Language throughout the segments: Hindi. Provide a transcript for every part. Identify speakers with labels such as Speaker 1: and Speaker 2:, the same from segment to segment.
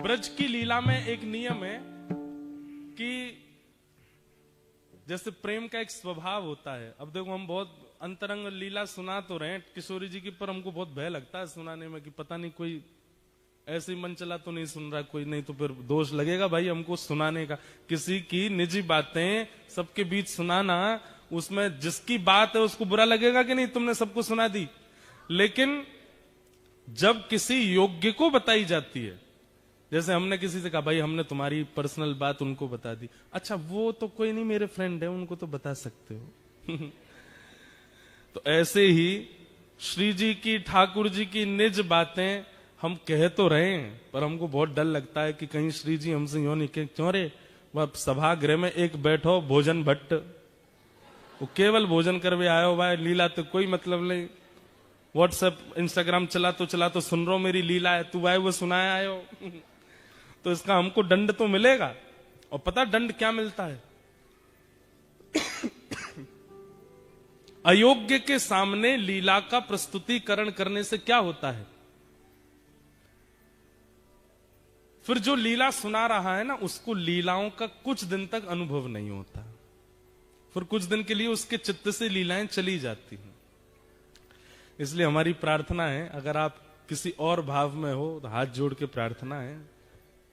Speaker 1: ब्रज की लीला में एक नियम है कि जैसे प्रेम का एक स्वभाव होता है। अब देखो, हम बहुत अंतरंग लीला सुना तो रहे हैं किशोरी जी की, पर हमको बहुत भय लगता है सुनाने में कि पता नहीं कोई ऐसे ही मन चला तो नहीं सुन रहा कोई, नहीं तो फिर दोष लगेगा भाई हमको सुनाने का। किसी की निजी बातें सबके बीच सुनाना, उसमें जिसकी बात है उसको बुरा लगेगा कि नहीं, तुमने सबको सुना दी। लेकिन जब किसी योग्य को बताई जाती है, जैसे हमने किसी से कहा भाई हमने तुम्हारी पर्सनल बात उनको बता दी, अच्छा वो तो कोई नहीं मेरे फ्रेंड है उनको तो बता सकते हो। तो ऐसे ही श्री जी की, ठाकुर जी की निज बातें हम कह तो रहे हैं, पर हमको बहुत डर लगता है कि कहीं श्री जी हमसे यूं नहीं कहें, क्यों रे वह सभागृह में एक बैठो भोजन भट्ट, वो केवल भोजन करवे आयो भाई, लीला तो कोई मतलब नहीं। व्हाट्सएप इंस्टाग्राम चला तो सुन रहा मेरी लीला है, तू भाई वो सुनाया आयो। तो इसका हमको दंड तो मिलेगा। और पता दंड क्या मिलता है? अयोग्य के सामने लीला का प्रस्तुतिकरण करने से क्या होता है? फिर जो लीला सुना रहा है ना, उसको लीलाओं का कुछ दिन तक अनुभव नहीं होता, फिर कुछ दिन के लिए उसके चित्त से लीलाएं चली जाती हैं। इसलिए हमारी प्रार्थना है, अगर आप किसी और भाव में हो तो हाथ जोड़ के प्रार्थना है,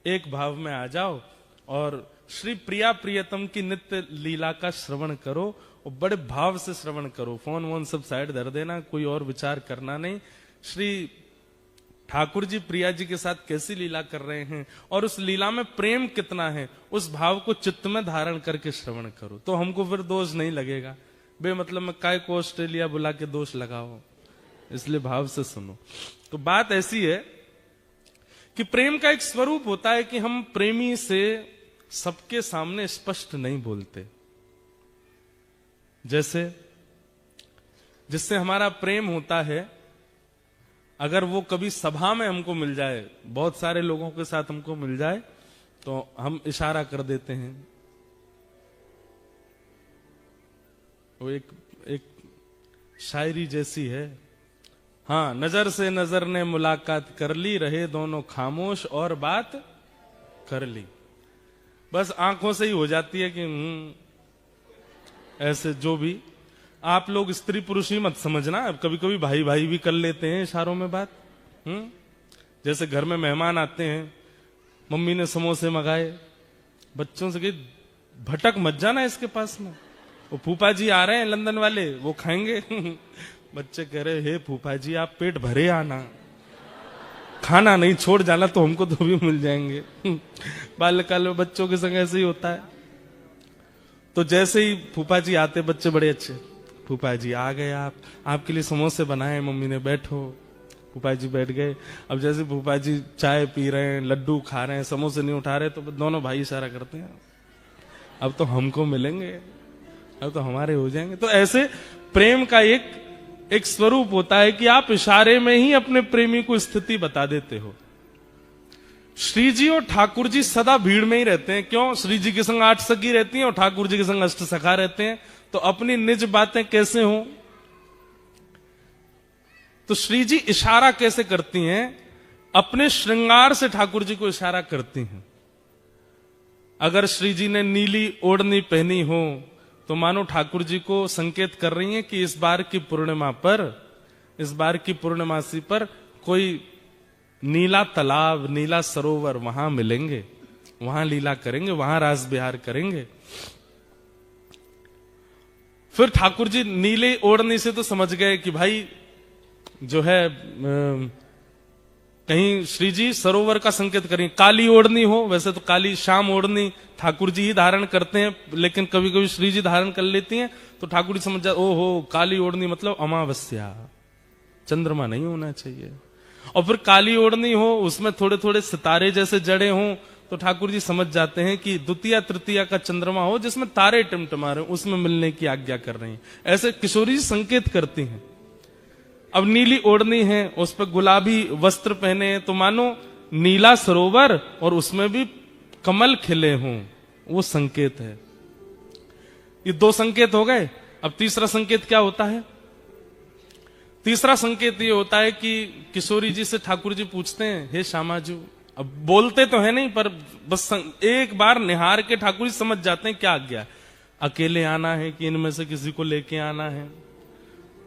Speaker 1: एक भाव में आ जाओ और श्री प्रिया प्रियतम की नित्य लीला का श्रवण करो, और बड़े भाव से श्रवण करो। फोन वोन सब साइड धर देना, कोई और विचार करना नहीं। श्री ठाकुर जी प्रिया जी के साथ कैसी लीला कर रहे हैं और उस लीला में प्रेम कितना है, उस भाव को चित्त में धारण करके श्रवण करो, तो हमको फिर दोष नहीं लगेगा। बेमतलब में काय को ऑस्ट्रेलिया बुला के दोष लगाओ, इसलिए भाव से सुनो। तो बात ऐसी है कि प्रेम का एक स्वरूप होता है कि हम प्रेमी से सबके सामने स्पष्ट नहीं बोलते। जैसे जिससे हमारा प्रेम होता है, अगर वो कभी सभा में हमको मिल जाए, बहुत सारे लोगों के साथ हमको मिल जाए, तो हम इशारा कर देते हैं। वो एक शायरी जैसी है, हाँ, नजर से नजर ने मुलाकात कर ली, रहे दोनों खामोश और बात कर ली। बस आंखों से ही हो जाती है कि ऐसे जो भी। आप लोग स्त्री पुरुष ही मत समझना, कभी कभी भाई भाई भी कर लेते हैं इशारों में बात। जैसे घर में मेहमान आते हैं, मम्मी ने समोसे मंगाए, बच्चों से कही भटक मत जाना इसके पास में, वो फूफा जी आ रहे हैं लंदन वाले, वो खाएंगे। बच्चे कह रहे, हे फूफा जी आप पेट भरे आना, खाना नहीं छोड़ जाना, तो हमको तो भी मिल जाएंगे। बाल्यकाल में बच्चों के संग ऐसे ही होता है। तो जैसे ही फूफा जी आते, बच्चे बड़े अच्छे, फूफा जी आ गए, आपके लिए समोसे बनाए मम्मी ने, बैठो। फूफा जी बैठ गए। अब जैसे फूफा जी चाय पी रहे हैं, लड्डू खा रहे हैं, समोसे नहीं उठा रहे, तो दोनों भाई इशारा करते हैं, अब तो हमको मिलेंगे, अब तो हमारे हो जाएंगे। तो ऐसे प्रेम का एक स्वरूप होता है कि आप इशारे में ही अपने प्रेमी को स्थिति बता देते हो। श्री जी और ठाकुर जी सदा भीड़ में ही रहते हैं। क्यों? श्री जी के संग 8 सखी रहती हैं और ठाकुर जी के संग 8 सखा रहते हैं। तो अपनी निज बातें कैसे हो? तो श्री जी इशारा कैसे करती हैं? अपने श्रृंगार से ठाकुर जी को इशारा करती हैं। अगर श्री जी ने नीली ओढ़नी पहनी हो, तो मानो ठाकुर जी को संकेत कर रही हैं कि इस बार की पूर्णिमा पर, इस बार की पूर्णमासी पर कोई नीला तालाब, नीला सरोवर, वहां मिलेंगे, वहां लीला करेंगे, वहां रास बिहार करेंगे। फिर ठाकुर जी नीले ओढ़नी से तो समझ गए कि भाई जो है कहीं श्री जी सरोवर का संकेत करें। काली ओढ़नी हो, वैसे तो काली श्याम ओढ़नी ठाकुर जी ही धारण करते हैं, लेकिन कभी कभी श्री जी धारण कर लेती हैं, तो ठाकुर जी समझ जाए, ओहो काली ओढ़नी मतलब अमावस्या, चंद्रमा नहीं होना चाहिए। और फिर काली ओढ़नी हो, उसमें थोड़े थोड़े सितारे जैसे जड़े हों, तो ठाकुर जी समझ जाते हैं कि द्वितीया तृतीया का चंद्रमा हो जिसमें तारे टिमटिमा रहे, उसमें मिलने की आज्ञा कर रही हैं। ऐसे किशोरी जी संकेत करती हैं। अब नीली ओढ़नी है, उस पर गुलाबी वस्त्र पहने हैं, तो मानो नीला सरोवर और उसमें भी कमल खिले हों, वो संकेत है। ये 2 संकेत हो गए। अब तीसरा संकेत क्या होता है? तीसरा संकेत ये होता है कि किशोरी जी से ठाकुर जी पूछते हैं, हे श्यामाजू अब बोलते तो है नहीं, पर बस एक बार निहार के ठाकुर जी समझ जाते हैं क्या आज्ञा है। अकेले आना है कि इनमें से किसी को लेके आना है।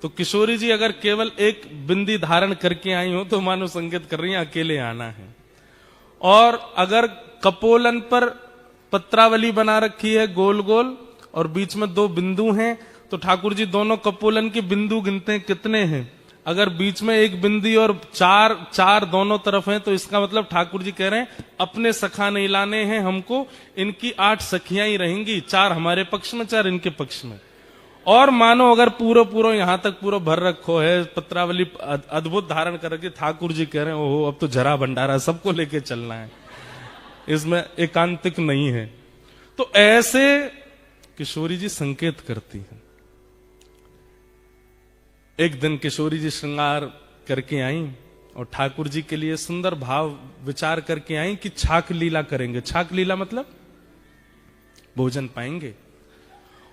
Speaker 1: तो किशोरी जी अगर केवल एक बिंदी धारण करके आई हो तो मानो संकेत कर रही है अकेले आना है। और अगर कपोलन पर पत्रावली बना रखी है गोल गोल और बीच में 2 बिंदु हैं, तो ठाकुर जी दोनों कपोलन के बिंदु गिनते हैं कितने हैं। अगर बीच में 1 बिंदी और 4 दोनों तरफ हैं, तो इसका मतलब ठाकुर जी कह रहे हैं अपने सखा नहीं लाने हैं हमको, इनकी 8 सखियां ही रहेंगी, 4 हमारे पक्ष में 4 इनके पक्ष में। और मानो अगर पूरा यहां तक पूरा भर रखो है, पत्रावली अद्भुत धारण कर रखी, ठाकुर जी कह रहे हैं ओहो अब तो जरा भंडारा सबको लेके चलना है, इसमें एकांतिक नहीं है। तो ऐसे किशोरी जी संकेत करती हैं। एक दिन किशोरी जी श्रृंगार करके आई और ठाकुर जी के लिए सुंदर भाव विचार करके आई कि छाक लीला करेंगे। छाक लीला मतलब भोजन पाएंगे।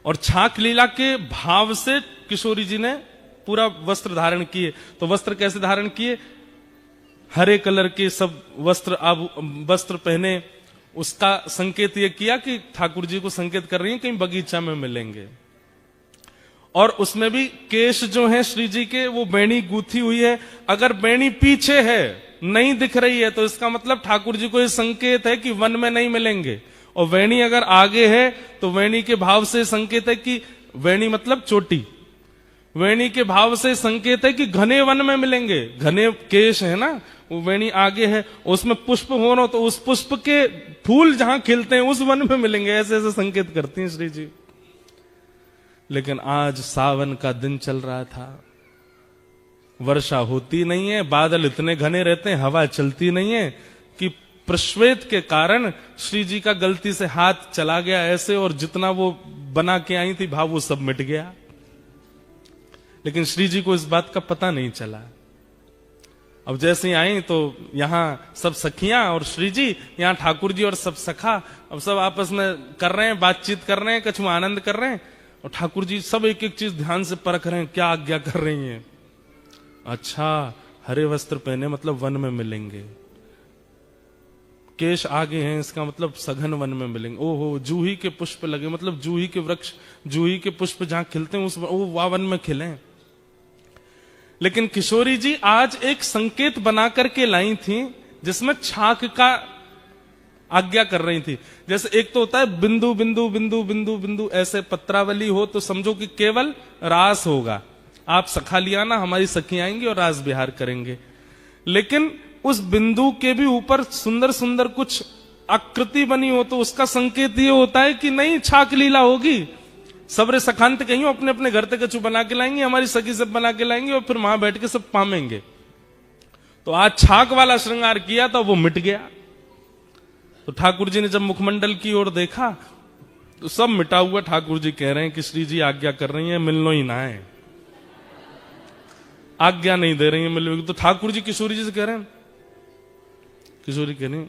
Speaker 1: और छाक लीला के भाव से किशोरी जी ने पूरा वस्त्र धारण किए। तो वस्त्र कैसे धारण किए? हरे कलर के सब वस्त्र पहने। उसका संकेत यह किया कि ठाकुर जी को संकेत कर रही है कहीं बगीचा में मिलेंगे। और उसमें भी केश जो है श्री जी के वो बेणी गूथी हुई है। अगर बेणी पीछे है नहीं दिख रही है तो इसका मतलब ठाकुर जी को यह संकेत है कि वन में नहीं मिलेंगे। और वेणी अगर आगे है तो वेणी के भाव से संकेत है कि वेणी मतलब चोटी, वेणी के भाव से संकेत है कि घने वन में मिलेंगे। घने केश है ना, वो वेणी आगे है, उसमें पुष्प हो ना तो उस पुष्प के फूल जहां खिलते हैं उस वन में मिलेंगे। ऐसे ऐसे संकेत करती हैं श्री जी। लेकिन आज सावन का दिन चल रहा था, वर्षा होती नहीं है, बादल इतने घने रहते हैं, हवा चलती नहीं है कि प्रश्वेत के कारण श्री जी का गलती से हाथ चला गया ऐसे, और जितना वो बना के आई थी भाव वो सब मिट गया। लेकिन श्री जी को इस बात का पता नहीं चला। अब जैसे ही आई तो यहां सब सखियां और श्री जी, यहां ठाकुर जी और सब सखा, अब सब आपस में कर रहे हैं, बातचीत कर रहे हैं, कछु आनंद कर रहे हैं। और ठाकुर जी सब एक एक चीज ध्यान से परख रहे हैं, क्या आज्ञा कर रही हैं। अच्छा, हरे वस्त्र पहने मतलब वन में मिलेंगे, केश आगे हैं इसका मतलब सघन वन में मिलेंगे। ओहो, जूही के पुष्प लगे मतलब जूही के वृक्ष, जूही के पुष्प जहां खिलते हैं उस वन में खिले। लेकिन किशोरी जी आज एक संकेत बना करके लाई थी जिसमें छाक का आज्ञा कर रही थी। जैसे एक तो होता है बिंदु बिंदु बिंदु बिंदु बिंदु, ऐसे पत्रावली हो तो समझो कि केवल रास होगा, आप सखा लिया ना, हमारी सखी आएंगी और रास विहार करेंगे। लेकिन उस बिंदु के भी ऊपर सुंदर सुंदर कुछ आकृति बनी हो तो उसका संकेत ये होता है कि नहीं छाक लीला होगी। सबरे सखांत कहीं अपने अपने घर तक कछु बना के लाएंगे, हमारी सखी सब बना के लाएंगे और फिर वहां बैठ के सब पामेंगे। तो आज छाक वाला श्रृंगार किया तो वो मिट गया। तो ठाकुर जी ने जब मुखमंडल की ओर देखा तो सब मिटा हुआ। ठाकुर जी कह रहे हैं कि श्री जी आज्ञा कर रही है मिलनो ही ना है, आज्ञा नहीं दे रही है मिलने की। तो ठाकुर जी किशोरी जी से कह रहे हैं, किशोरी कह रही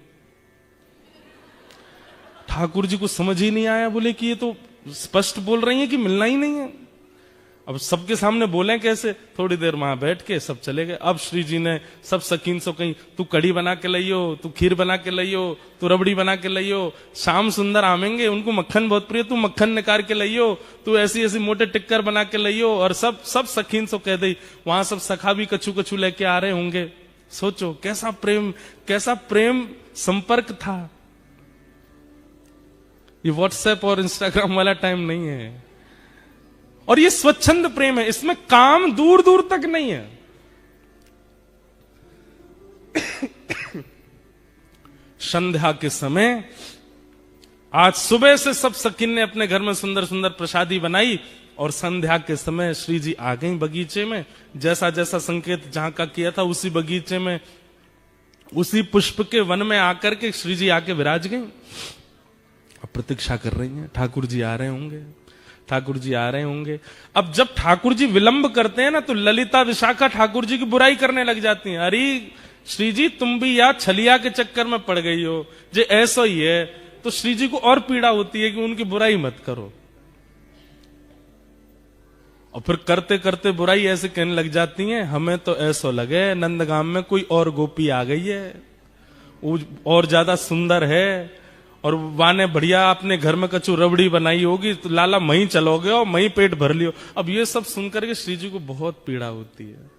Speaker 1: ठाकुर जी को समझ ही नहीं आया, बोले कि ये तो स्पष्ट बोल रही है कि मिलना ही नहीं है। अब सबके सामने बोले कैसे? थोड़ी देर वहां बैठ के सब चले गए। अब श्री जी ने सब सकीन से कहीं तू कढ़ी बना के लाइयो, तू खीर बना के लाइयो, तू रबड़ी बना के लाइयो, श्याम सुंदर आमेंगे उनको मक्खन बहुत प्रिय, तू मक्खन निकाल के लाइयो, तू ऐसी ऐसी मोटे टिक्कर बना के लाइयो। और सब सकीन से कह दी। वहां सब सखा भी कछु कछु लेके आ रहे होंगे। सोचो कैसा प्रेम संपर्क था। ये व्हाट्सएप और इंस्टाग्राम वाला टाइम नहीं है। और ये स्वच्छंद प्रेम है, इसमें काम दूर दूर तक नहीं है। संध्या के समय आज सुबह से सब सखिन ने अपने घर में सुंदर सुंदर प्रसादी बनाई और संध्या के समय श्री जी आ गई बगीचे में। जैसा जैसा संकेत जहां का किया था उसी बगीचे में, उसी पुष्प के वन में आकर के श्री जी आके विराज गई। अब प्रतीक्षा कर रही हैं, ठाकुर जी आ रहे होंगे, ठाकुर जी आ रहे होंगे। अब जब ठाकुर जी विलंब करते हैं ना तो ललिता विशाखा ठाकुर जी की बुराई करने लग जाती हैं। अरे श्री जी तुम भी या छलिया के चक्कर में पड़ गई हो, जे ऐसा ही है। तो श्री जी को और पीड़ा होती है कि उनकी बुराई मत करो। और फिर करते करते बुराई ऐसे कहने लग जाती हैं, हमें तो ऐसा लगे नंदगाम में कोई और गोपी आ गई है, वो और ज्यादा सुंदर है, और वाने बढ़िया आपने घर में कचू रबड़ी बनाई होगी तो लाला मही चलोगे और मही पेट भर लियो। अब ये सब सुनकर के श्री जी को बहुत पीड़ा होती है।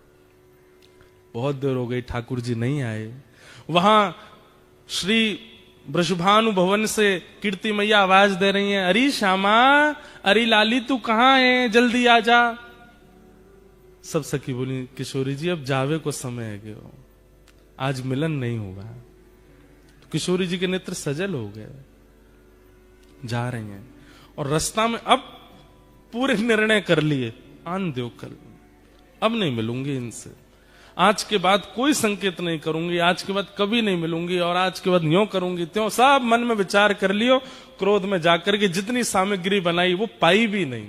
Speaker 1: बहुत देर हो गई, ठाकुर जी नहीं आए। वहां श्री वृषभानु भवन से कीर्ति मैया आवाज दे रही हैं, अरे श्यामा, अरे लाली तू कहां है, जल्दी आ जा। सब सखी बोली, किशोरी जी अब जावे को समय है गयो, आज मिलन नहीं होगा। तो किशोरी जी के नेत्र सजल हो गए, जा रही हैं। और रास्ता में अब पूरे निर्णय कर लिए, आन दो कल, अब नहीं मिलूंगी इनसे, आज के बाद कोई संकेत नहीं करूंगी, आज के बाद कभी नहीं मिलूंगी, और आज के बाद यूं करूंगी त्यों। सब मन में विचार कर लियो। क्रोध में जाकर के जितनी सामग्री बनाई वो पाई भी नहीं।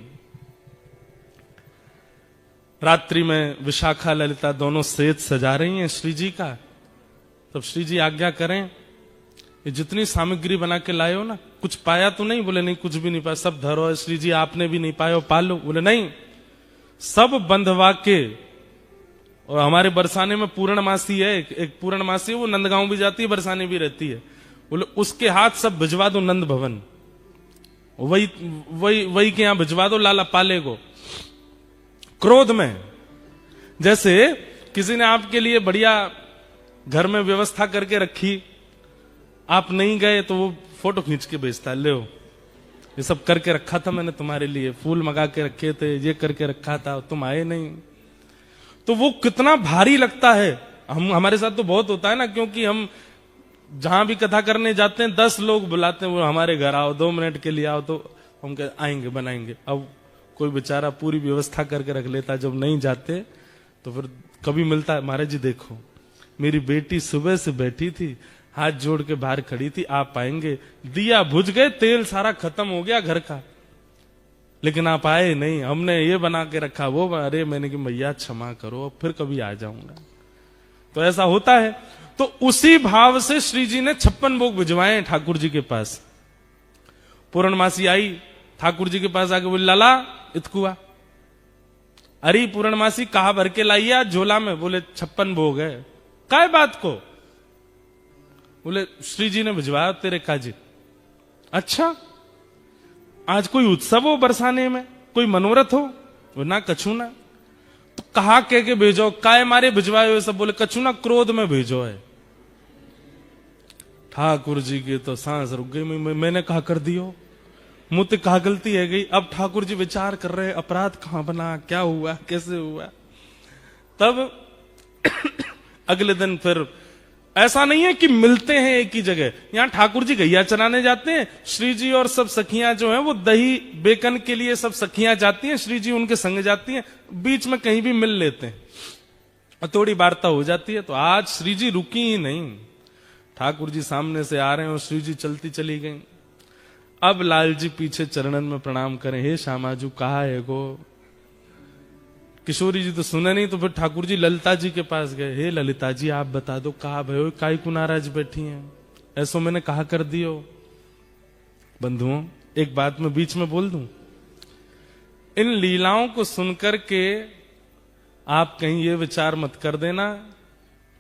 Speaker 1: रात्रि में विशाखा ललिता दोनों सेज सजा रही हैं श्री जी का। तब श्री जी आज्ञा करें, ये जितनी सामग्री बना के लाए हो ना, कुछ पाया तो नहीं? बोले नहीं, कुछ भी नहीं पाया, सब धरो है श्री जी, आपने भी नहीं पाया, पालो। बोले नहीं, सब बंधवा के। और हमारे बरसाने में पूर्णमासी है, एक पूर्णमासी है, वो नंदगांव भी जाती है, बरसाने भी रहती है। बोले उसके हाथ सब भिजवा दो नंद भवन, वही वही वही के यहां भिजवा दो, लाला पाले को। क्रोध में जैसे किसी ने आपके लिए बढ़िया घर में व्यवस्था करके रखी, आप नहीं गए तो वो फोटो खींच के भेजता है, ले ये सब करके रखा था मैंने तुम्हारे लिए, फूल मंगा के रखे थे, ये करके रखा था, तुम आए नहीं। तो वो कितना भारी लगता है। हमारे साथ तो बहुत होता है ना, क्योंकि हम जहां भी कथा करने जाते हैं 10 लोग बुलाते हैं, वो हमारे घर आओ, 2 मिनट के लिए आओ, तो हम आएंगे, बनाएंगे। अब कोई बेचारा पूरी व्यवस्था करके रख लेता, जब नहीं जाते तो फिर कभी मिलता है, महाराज जी देखो मेरी बेटी सुबह से बैठी थी, हाथ जोड़ के बाहर खड़ी थी, आप आएंगे, दिया बुझ गए, तेल सारा खत्म हो गया घर का, लेकिन आप आए नहीं, हमने ये बना के रखा, वो। अरे मैंने कि मैया क्षमा करो, फिर कभी आ जाऊंगा। तो ऐसा होता है। तो उसी भाव से श्री जी ने 56 भोग भिजवाए ठाकुर जी के पास। पूर्णमासी आई ठाकुर जी के पास आके बोली, लाला इतकुआ, अरे पूर्णमासी कहा भर के लाइए आज झोला में? बोले 56 भोग है। काय बात को? बोले श्री जी ने भिजवाया तेरे काजी। अच्छा, आज कोई उत्सव हो बरसाने में, कोई मनोरथ हो? वो ना कछु ना। तो कहा कह के भेजो, काय मारे भिजवाए हो सब? बोले कछु ना, क्रोध में भेजो है। ठाकुर जी की तो सांस रुक गई। मैंने कहा कर दियो, मुझसे कहा गलती है गई। अब ठाकुर जी विचार कर रहे, अपराध कहां बना, क्या हुआ, कैसे हुआ। तब अगले दिन फिर ऐसा नहीं है कि मिलते हैं एक ही जगह, यहां ठाकुर जी गैया चराने जाते हैं, श्री जी और सब सखियां जो हैं वो दही बेकन के लिए सब सखियां जाती हैं, श्री जी उनके संग जाती हैं, बीच में कहीं भी मिल लेते हैं और थोड़ी वार्ता हो जाती है। तो आज श्री जी रुकी ही नहीं, ठाकुर जी सामने से आ रहे हैं और श्री जी चलती चली गई। अब लाल जी पीछे चरणन में प्रणाम करें, हे श्यामाजू कहा है गो? किशोरी जी तो सुने नहीं, तो फिर ठाकुर जी ललिता जी के पास गए, हे ललिता जी आप बता दो कहा भयो, काई को नाराज बैठी हैं, ऐसो मैंने कहा कर दियो। बंधुओं एक बात मैं बीच में बोल दूं, इन लीलाओं को सुनकर के आप कहीं ये विचार मत कर देना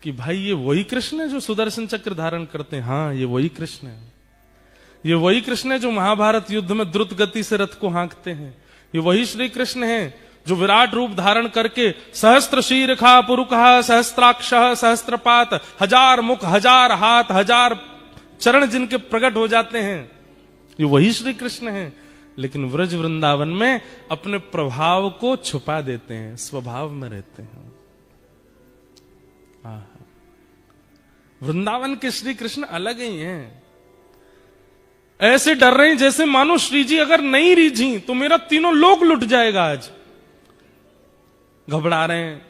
Speaker 1: कि भाई ये वही कृष्ण है जो सुदर्शन चक्र धारण करते हैं। हाँ, ये वही कृष्ण है, ये वही कृष्ण है जो महाभारत युद्ध में द्रुत गति से रथ को हाँकते हैं। ये वही श्री कृष्ण है जो विराट रूप धारण करके सहस्त्र शीर्षा पुरुखा सहस्त्राक्ष सहस्त्रपात, 1000 मुख 1000 हाथ 1000 चरण जिनके प्रकट हो जाते हैं, ये वही श्री कृष्ण है। लेकिन व्रज वृंदावन में अपने प्रभाव को छुपा देते हैं, स्वभाव में रहते हैं। वृंदावन के श्री कृष्ण अलग ही हैं। ऐसे डर रहे हैं जैसे मानो श्री जी अगर नहीं रीझी तो मेरा तीनों लोक लुट जाएगा। आज घबरा रहे हैं।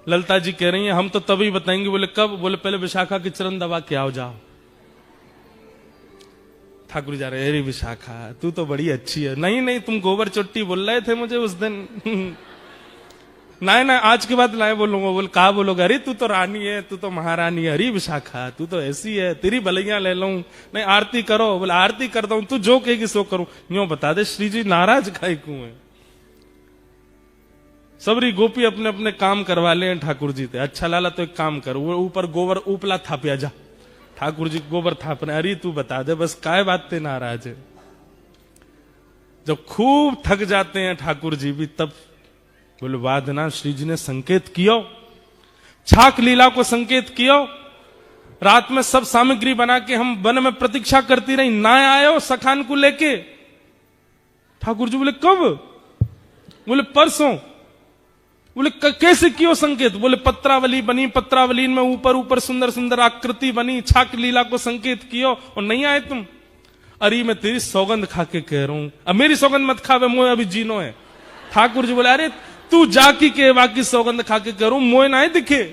Speaker 1: ललिता जी कह रही हैं हम तो तभी बताएंगे। बोले कब? बोले पहले विशाखा की चरण दबा के आओ, जाओ। ठाकुर जा रहे, अरे विशाखा तू तो बड़ी अच्छी है। नहीं नहीं, तुम गोबर चोट्टी बोल रहे थे मुझे उस दिन। ना ना, आज के बाद लाए बोलूंगा। बोल कहा बोलोगे? अरे तू तो रानी है, तू तो महारानी है। अरे विशाखा तू तो ऐसी है, तेरी भलैया ले लूं। नहीं आरती करो। बोले आरती करता हूं, तू जो कहेगी सो करूं। यूं बता दे श्री जी नाराज काहे क्यों है? सबरी गोपी अपने अपने काम करवा ले ठाकुर जी थे। अच्छा लाला तो एक काम कर, वो ऊपर गोबर उपला थापिया जा, ठाकुर जी गोबर थापने, अरे तू बता दे बस काय बात ते नाराज है। जब खूब थक जाते हैं ठाकुर जी भी, तब बोले वादना श्री जी ने संकेत कियो, छाक लीला को संकेत कियो। रात में सब सामग्री बना के हम वन में प्रतीक्षा करती रही, ना आयो सखान को लेके। ठाकुर जी बोले कब? बोले परसों। बोले कैसे कियो संकेत? बोले पत्रावली बनी, पत्रावली में ऊपर ऊपर सुंदर सुंदर आकृति बनी, छाक लीला को संकेत कियो और नहीं आए तुम। अरे मैं तेरी सौगंध खा के कह रहा हूं, अब मेरी सौगंध मत खावे, मोए अभी जीनो है। ठाकुर जी बोले अरे तू जाकी के बाकी सौगंध खा के कह रहा हूं, मोए ना दिखे।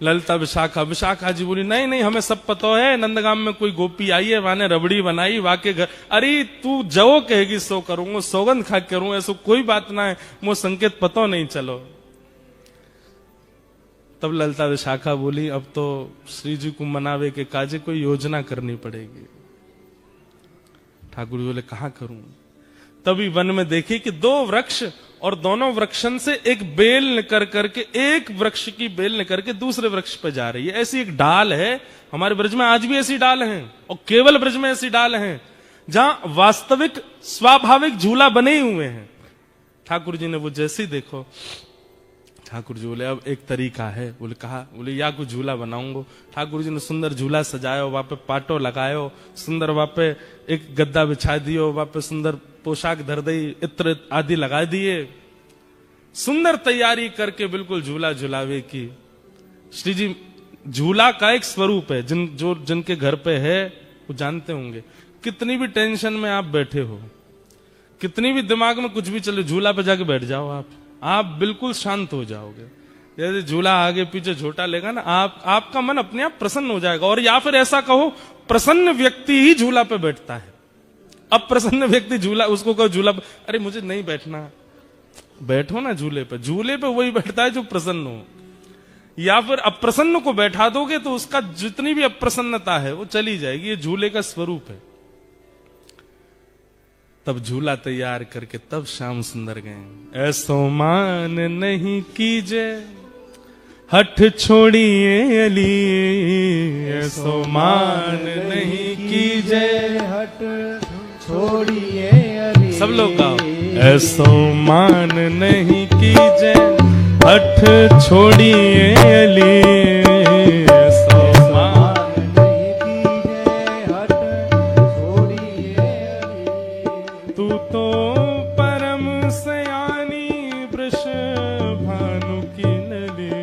Speaker 1: ललिता विशाखा, विशाखा जी बोली नहीं नहीं हमें सब पता है, नंदगाम में कोई गोपी आई है, वाने रबड़ी बनाई, वाके घर। अरे तू जो कहेगी सो करूंगा, सौगंध खा के करूंगा, ऐसा कोई बात ना है, मो संकेत पता नहीं चलो। तब ललिता विशाखा बोली अब तो श्री जी को मनावे के काजे कोई योजना करनी पड़ेगी। ठाकुर जी बोले कहां करूं? तभी वन में देखी कि दो वृक्ष, और दोनों वृक्षन से एक बेल निकल करके, एक वृक्ष की बेल निकल के दूसरे वृक्ष पे जा रही है। ऐसी एक डाल है, हमारे ब्रज में आज भी ऐसी डाल है, और केवल ब्रज में ऐसी डाल है जहां वास्तविक स्वाभाविक झूला बने हुए हैं। ठाकुर जी ने वो जैसे ही देखो, ठाकुर जी बोले अब एक तरीका है। बोले कहा? बोले या कुछ झूला बनाऊंगा। ठाकुर जी ने सुंदर झूला सजायो, वहां पे पाटो लगायो, सुंदर वहां पे एक गद्दा बिछा दियो, वहां पे सुंदर पोशाक धर दी, इत्र आदि लगा दिए, सुंदर तैयारी करके बिल्कुल झूला झुलावे की। श्री जी झूला का एक स्वरूप है, जिनके घर पे है वो जानते होंगे। कितनी भी टेंशन में आप बैठे हो, कितनी भी दिमाग में कुछ भी चले, झूला पे जाके बैठ जाओ, आप बिल्कुल शांत हो जाओगे। जैसे झूला आगे पीछे झोटा लेगा ना, आपका मन अपने आप प्रसन्न हो जाएगा। और या फिर ऐसा कहो, प्रसन्न व्यक्ति ही झूला पे बैठता है। अब प्रसन्न व्यक्ति झूला, उसको कहो झूला पे, अरे मुझे नहीं बैठना, बैठो ना झूले पे। झूले पे वही बैठता है जो प्रसन्न हो। या फिर अप्रसन्न को बैठा दोगे तो उसका जितनी भी अप्रसन्नता है वो चली जाएगी। ये झूले का स्वरूप है। तब झूला तैयार करके तब श्याम सुंदर गए। ऐसो मान नहीं कीजे हठ छोड़िए अली, ऐसो मान नहीं कीजे
Speaker 2: हट छोड़िए अली।
Speaker 1: सब लोग गाओ। ऐसो मान नहीं कीजे हठ छोड़िए अली, ऐसो मान
Speaker 2: नहीं कीजे हट छोड़िए अली।
Speaker 1: तू तो परम सयानी वृष भानु की नली,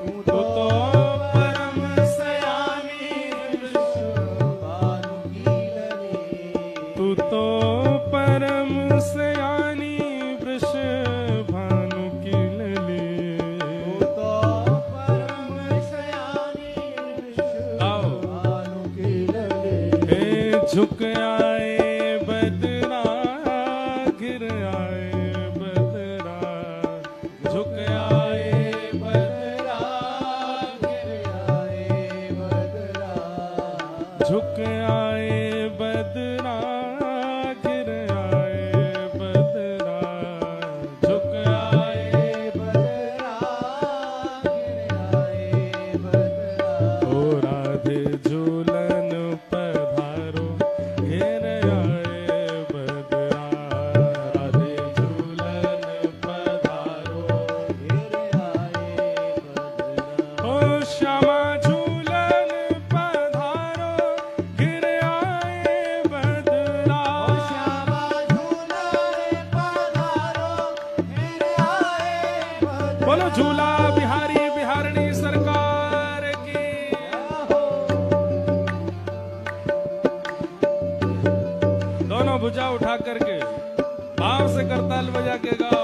Speaker 1: तू तो परम सयानी वृष
Speaker 2: भानु की लली।
Speaker 1: तू तो परम सयानी वृष भानु की नली।
Speaker 2: तू तो परम सयानी वृष
Speaker 1: आओ।
Speaker 2: भानु की लली।
Speaker 1: हे झुक आए बदरा, गिर आए बदरा, झुक आए
Speaker 2: बदरा गिर आए बदरा।
Speaker 1: झुक आए बदरा, गिर आए बदरा, झुक आए
Speaker 2: बदरा गिर आए बदरा।
Speaker 1: ओ राधे झूलन पधारो, घेर आए बदरा, राधे झूलन पधारो।
Speaker 2: गिर आए बदरा।
Speaker 1: ओ श्यामा झूलन पधारो, गिर आए बदरा।
Speaker 2: ओ श्यामा झूलन पधारो गिर आए बदरा।
Speaker 1: बोलो झूला बिहारी बिहारणी सरकार की। दोनों भुजा उठा करके भाव से करताल बजा के गाओ।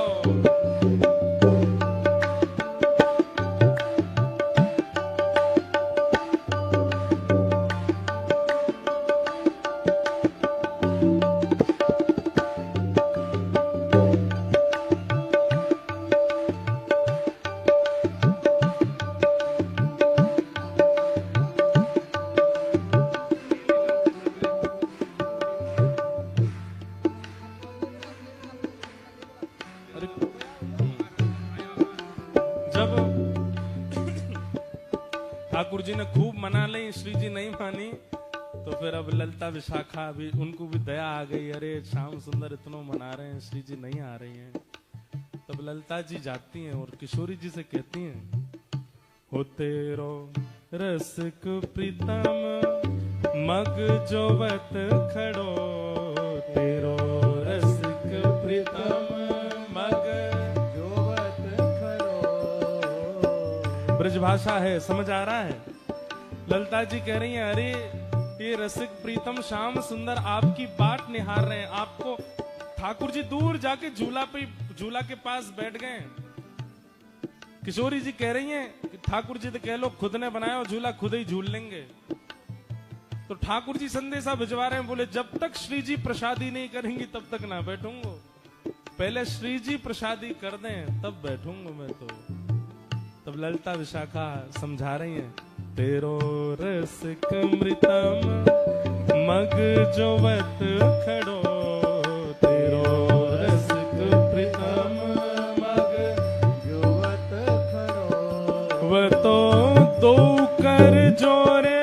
Speaker 1: जी ने खूब मना ली, श्री जी नहीं मानी, तो फिर अब ललिता विशाखा भी, उनको भी दया आ गई, अरे श्याम सुंदर इतना मना रहे हैं, श्री जी नहीं आ रही हैं। तब ललिता जी जाती हैं और किशोरी जी से कहती हैं, हो तेरो रसिक प्रीतम मग जोवत खड़ो, तेरो रसिक प्रीतम मग
Speaker 2: जोवत खड़ो।
Speaker 1: ब्रजभाषा है, समझ आ रहा है। ललिता जी कह रही हैं, अरे ये रसिक प्रीतम श्याम सुंदर आपकी बाट निहार रहे हैं, आपको ठाकुर जी दूर जाके झूला के पास बैठ गए। किशोरी जी कह रही हैं कि ठाकुर जी तो कह लो खुद ने बनाया झूला, खुद ही झूल लेंगे। तो ठाकुर जी संदेशा भिजवा रहे हैं, बोले जब तक श्री जी प्रसादी नहीं करेंगी तब तक ना बैठूंगा, पहले श्री जी प्रसादी कर दें तब बैठूंगा मैं। तो तब ललिता विशाखा समझा रही हैं, तेरो रसिक मृतम मग जोवत खड़ो, तेरो रसिक प्रीतम मग
Speaker 2: जोवत खड़ो।
Speaker 1: वह तो दो कर जोरे,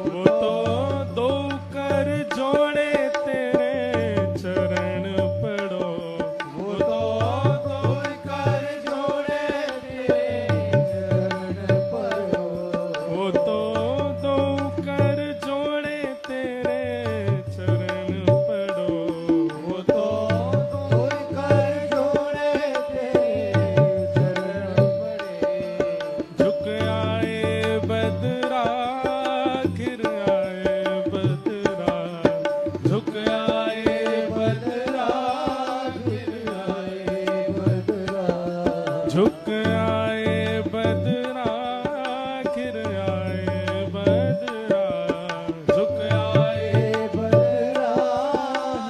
Speaker 1: वो तो दो कर जोड़े तेरे चरण पड़ो,
Speaker 2: वो तो दो कर जोड़े तेरे चरण पड़ो।
Speaker 1: वो तो दो कर जोड़े तेरे चरण पड़ो, वो तो
Speaker 2: दो कर जोड़े तेरे चरण पड़े।
Speaker 1: झुक आए बदरा घिर आए बदरा, झुक आए
Speaker 2: बदरा गिर आए बदरा।
Speaker 1: झुक आए बदरा घिर आए बदरा, झुक आए
Speaker 2: बदरा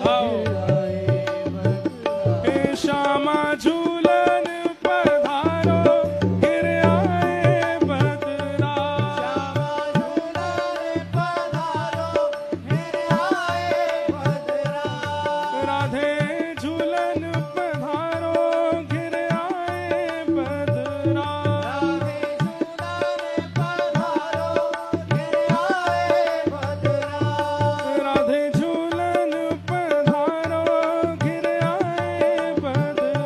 Speaker 1: आओ।
Speaker 2: गिर आए बदरा।
Speaker 1: हे श्यामा झूलन पधारो घिर आए बदरा, राधे झूलन पधारो घिर आए बदरा, राधे झूलन पधारो घिर आए बदरा,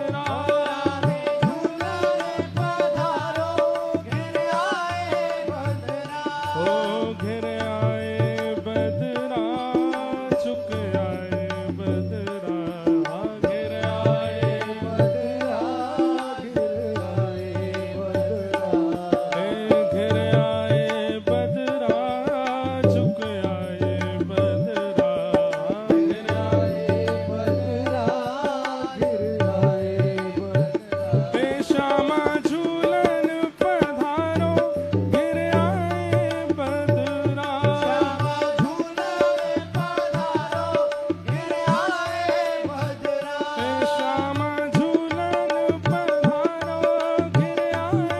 Speaker 1: ओ घिर आए बदरा, झुक आए बदरा, घिर आए घिर आए बदरा, झुक आए बदरा, घिर हे श्यामा झूलन पधारो घिर आए बदरा, हे श्यामा झूलन पधारो घिर आए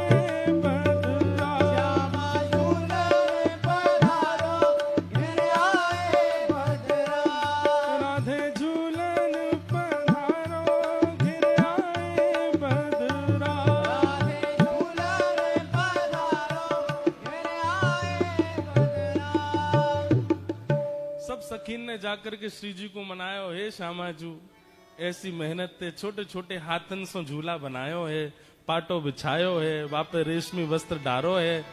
Speaker 1: बदरा, राधे झूलन पधारो घिर आए बदरा। सब सखीन ने जाकर के श्री जी को मनायो, हे श्यामाजू ऐसी मेहनत ते छोटे छोटे हाथन से झूला बनायो है, पाटो बिछायो है, वापे रेशमी वस्त्र डारो है,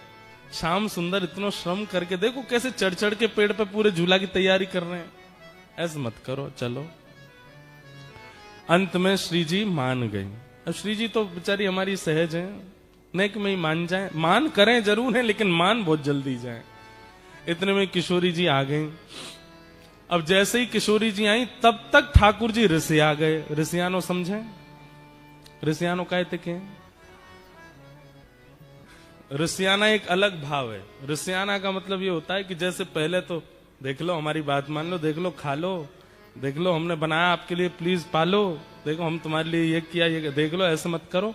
Speaker 1: श्याम सुंदर इतना श्रम करके देखो कैसे चढ़ चढ़ के पेड़ पे पूरे झूला की तैयारी कर रहे हैं। ऐसे मत करो, चलो। अंत में श्री जी मान गई। अब श्री जी तो बेचारी हमारी सहज है, नेक में ही मान जाए, मान करें जरूर है लेकिन मान बहुत जल्दी जाए। इतने में किशोरी जी आ गई। अब जैसे ही किशोरी जी आई तब तक ठाकुर जी ऋषिया गए। ऋषियानो समझे? ऋषियानो कहते के ऋषियाना एक अलग भाव है। ऋषियाना का मतलब ये होता है कि जैसे पहले तो देख लो, हमारी बात मान लो, देख लो, खा लो, देख लो हमने बनाया आपके लिए, प्लीज पालो, देखो हम तुम्हारे लिए ये किया, ये देख लो, ऐसे मत करो।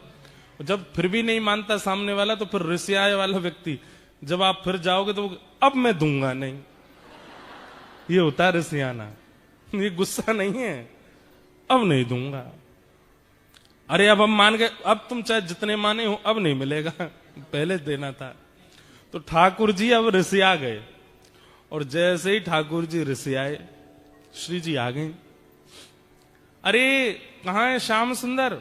Speaker 1: जब फिर भी नहीं मानता सामने वाला तो फिर ऋषियाए वाला व्यक्ति, जब आप फिर जाओगे तो अब मैं दूंगा नहीं, ये होता है ऋषियाना। ये गुस्सा नहीं है, अब नहीं दूंगा। अरे अब हम मान गए, अब तुम चाहे जितने माने हो अब नहीं मिलेगा, पहले देना था। तो ठाकुर जी अब रिसिया गए, और जैसे ही ठाकुर जी रिसियाए, श्री जी आ गए। अरे कहाँ है श्याम सुंदर?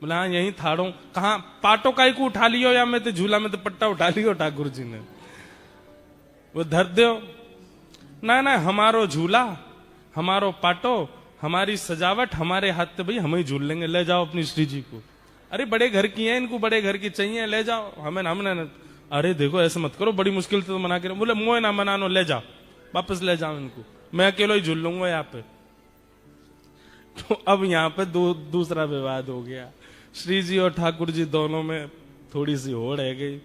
Speaker 1: बोला हाँ यहीं थाड़ो। कहाँ? पाटो काई को उठा लियो, या मैं तो झूला में तो पट्टा उठा लियो ठाकुर जी ने। वो धर दो ना ना, हमारो झूला, हमारो पाटो, हमारी सजावट, हमारे हाथ से भाई हम ही झूल लेंगे, ले जाओ अपनी श्री जी को। अरे बड़े घर की हैं, इनको बड़े घर की चाहिए, ले जाओ, हमें हमने। अरे देखो ऐसे मत करो, बड़ी मुश्किल से तो मना के। बोले मुँह ना मनानो, ले जाओ, वापस ले जाओ इनको, मैं अकेला ही झूल लूंगा यहाँ पे। तो अब यहाँ पे दूसरा विवाद हो गया, श्री जी और ठाकुर जी दोनों में थोड़ी सी होड़ है गई।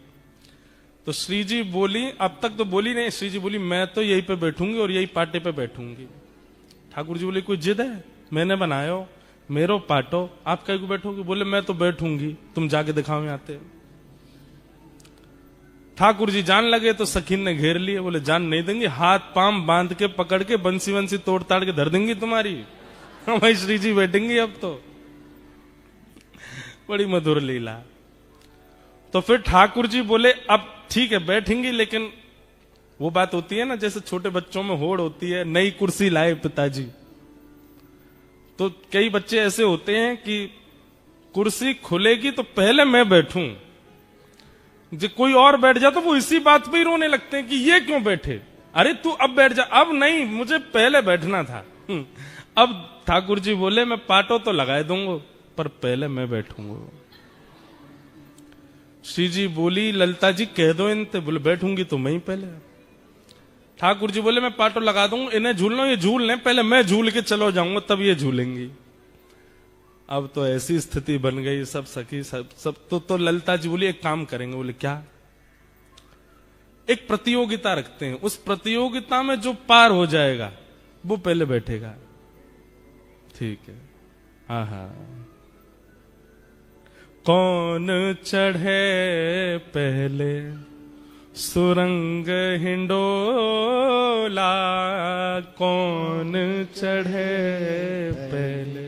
Speaker 1: तो श्री जी बोली, अब तक तो बोली नहीं, श्री जी बोली मैं तो यहीं पे बैठूंगी और यही पाटे पे बैठूंगी। ठाकुर जी बोले कोई जिद है? मैंने बनायो, मेरो पाटो, आप कहीं को बैठोगे? बोले मैं तो बैठूंगी, तुम जाके दिखाओ आते। ठाकुर जी जान लगे तो सखीन ने घेर लिए, बोले जान नहीं देंगे, हाथ पांव बांध के पकड़ के बंसी वंसी तोड़ ताड़ के धर देंगी तुम्हारी। भाई श्री जी बैठेंगी अब तो। बड़ी मधुर लीला। तो फिर ठाकुर जी बोले अब ठीक है बैठेंगी, लेकिन वो बात होती है ना जैसे छोटे बच्चों में होड़ होती है, नई कुर्सी लाए पिताजी। तो कई बच्चे ऐसे होते हैं कि कुर्सी खुलेगी तो पहले मैं बैठूं, जो कोई और बैठ जा तो वो इसी बात पे ही रोने लगते हैं कि ये क्यों बैठे, अरे तू अब बैठ जा। अब नहीं, मुझे पहले बैठना था। अब ठाकुर जी बोले मैं पाटो तो लगा दूंगा, पर पहले मैं बैठूंगा। श्री जी बोली ललिता जी कह दो इनते। बोले बैठूंगी तो मैं ही पहले। ठाकुर जी बोले मैं पाटो लगा दूंगा, इन्हें झूलना, ये झूल लें, पहले मैं झूल के चलो जाऊंगा तब ये झूलेंगी। अब तो ऐसी स्थिति बन गई, सब सखी सब तो ललिता जी बोली एक काम करेंगे। बोले क्या? एक प्रतियोगिता रखते हैं, उस प्रतियोगिता में जो पार हो जाएगा वो पहले बैठेगा। ठीक है। हाँ हाँ। कौन चढ़े पहले सुरंग हिंडोला, कौन चढ़े पहले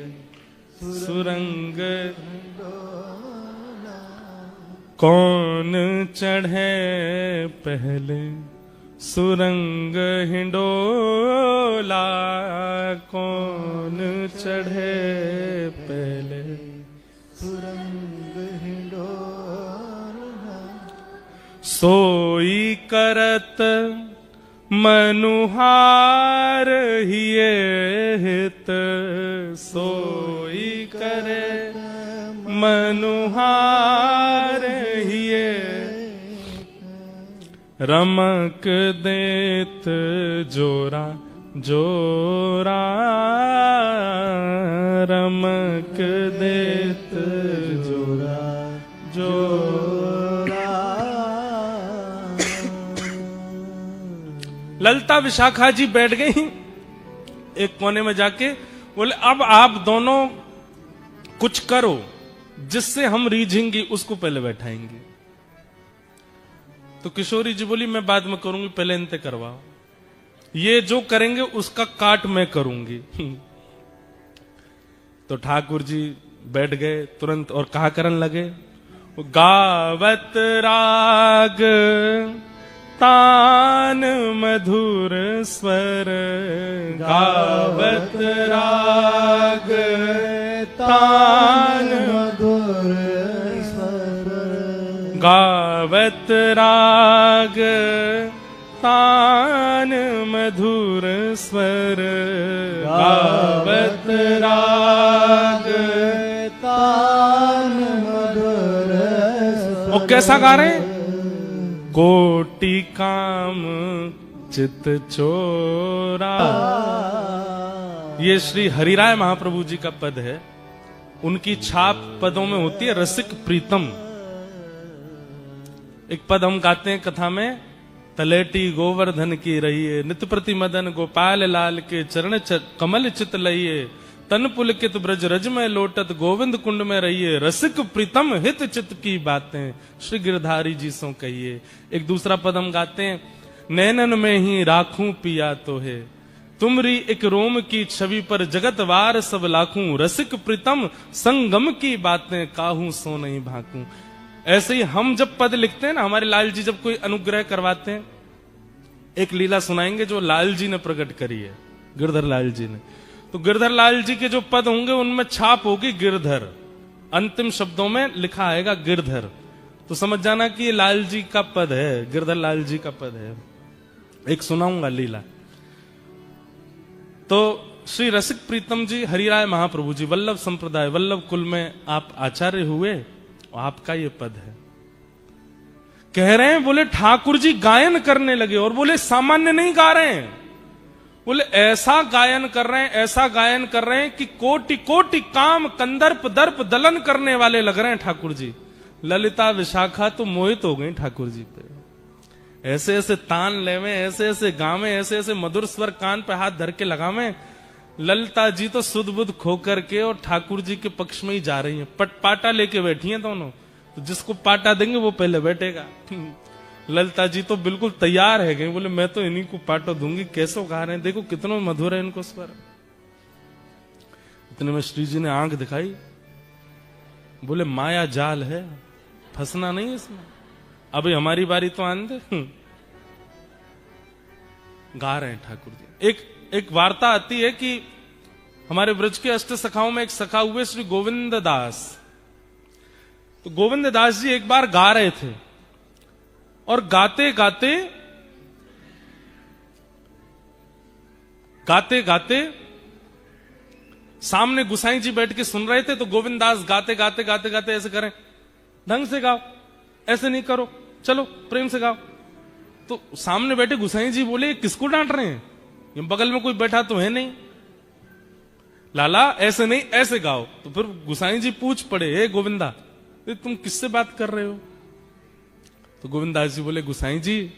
Speaker 1: सुरंग, कौन चढ़े पहले सुरंग हिंडोला, कौन चढ़े पहले
Speaker 2: सुरंग हिंडोला।
Speaker 1: सोई करत मनुहार हिये हित, सोई करे मनुहार हिये, रमक देत जोरा जोरा, रमक देत जोरा जोरा। ललिता विशाखा जी बैठ गई एक कोने में जाके। बोले अब आप दोनों कुछ करो जिससे हम रीझेंगी, उसको पहले बैठाएंगे। तो किशोरी जी बोली मैं बाद में करूंगी, पहले इनते करवाओ, ये जो करेंगे उसका काट मैं करूंगी। तो ठाकुर जी बैठ गए तुरंत और कहा करन लगे, गावत राग तान मधुर स्वर, गावत राग तान
Speaker 2: मधुर स्वर,
Speaker 1: गावत राग तान मधुर स्वर, गावत राग
Speaker 2: तान मधुर स्वर।
Speaker 1: और कैसा गा रहे हैं? कोटि काम चित चोरा। ये श्री हरिराय महाप्रभु जी का पद है, उनकी छाप पदों में होती है रसिक प्रीतम। एक पद हम गाते हैं कथा में, तलेटी गोवर्धन की रहिए, नित प्रति मदन गोपाल लाल के चरण कमल चित लइए, तन पुलकित ब्रज रज में लोटत गोविंद कुंड में रहिए, रसिक प्रीतम हित चित की बातें श्री गिरधारी जी सो कहिए। एक दूसरा पद हम गाते हैं, नैनन में ही राखूं पिया तो है, तुमरी एक रोम की छवि पर जगत वार सब लाखूं, रसिक प्रीतम संगम की बातें काहू सो नहीं भाकूं। ऐसे ही हम जब पद लिखते हैं ना, हमारे लाल जी जब कोई अनुग्रह करवाते हैं, एक लीला सुनाएंगे जो लाल जी ने प्रकट करी है, गिरधर लाल जी ने। तो गिरधर लाल जी के जो पद होंगे उनमें छाप होगी गिरधर, अंतिम शब्दों में लिखा आएगा गिरधर। तो समझ जाना कि ये लाल जी का पद है, गिरधर लाल जी का पद है। एक सुनाऊंगा लीला। तो श्री रसिक प्रीतम जी हरिराय महाप्रभु जी वल्लभ संप्रदाय वल्लभ कुल में आप आचार्य हुए, आपका ये पद है। कह रहे हैं, बोले ठाकुर जी गायन करने लगे, और बोले सामान्य नहीं गा रहे हैं, बोले ऐसा गायन कर रहे हैं, ऐसा गायन कर रहे हैं कि कोटि कोटि काम कंदर्प दर्प दलन करने वाले लग रहे हैं ठाकुर जी। ललिता विशाखा तो मोहित हो गई ठाकुर जी पे। ऐसे ऐसे तान लेवे, ऐसे ऐसे गावे, ऐसे ऐसे मधुर स्वर कान पे हाथ धर के लगावे। ललिता जी तो सुध बुध खो करके और ठाकुर जी के पक्ष में ही जा रही हैं। पाटा लेके बैठी हैं दोनों, तो जिसको पाटा देंगे वो पहले बैठेगा। ललिता जी तो बिल्कुल तैयार है गई, बोले मैं तो इन्हीं को पाटो दूंगी। कैसो गा रहे हैं, देखो कितना मधुर है इनको स्वर। इतने में श्री जी ने आंख दिखाई, बोले माया जाल है, फंसना नहीं इसमें, अभी हमारी बारी तो आने दे। गा रहे हैं ठाकुर जी। एक वार्ता आती है कि हमारे ब्रज के अष्ट सखाओं में एक सखा हुए श्री गोविंद दास। तो गोविंद दास जी एक बार गा रहे थे, और गाते गाते गाते गाते सामने गुसाई जी बैठ के सुन रहे थे। तो गोविंद दास गाते गाते गाते गाते ऐसे करें, ढंग से गाओ, ऐसे नहीं करो, चलो प्रेम से गाओ। तो सामने बैठे गुसाई जी बोले, किसको डांट रहे हैं, ये बगल में कोई बैठा तो है नहीं, लाला ऐसे नहीं ऐसे गाओ। तो फिर गुसाई जी पूछ पड़े, हे गोविंदा तुम किससे बात कर रहे हो? तो गोविंदास जी बोले, गुसाई जी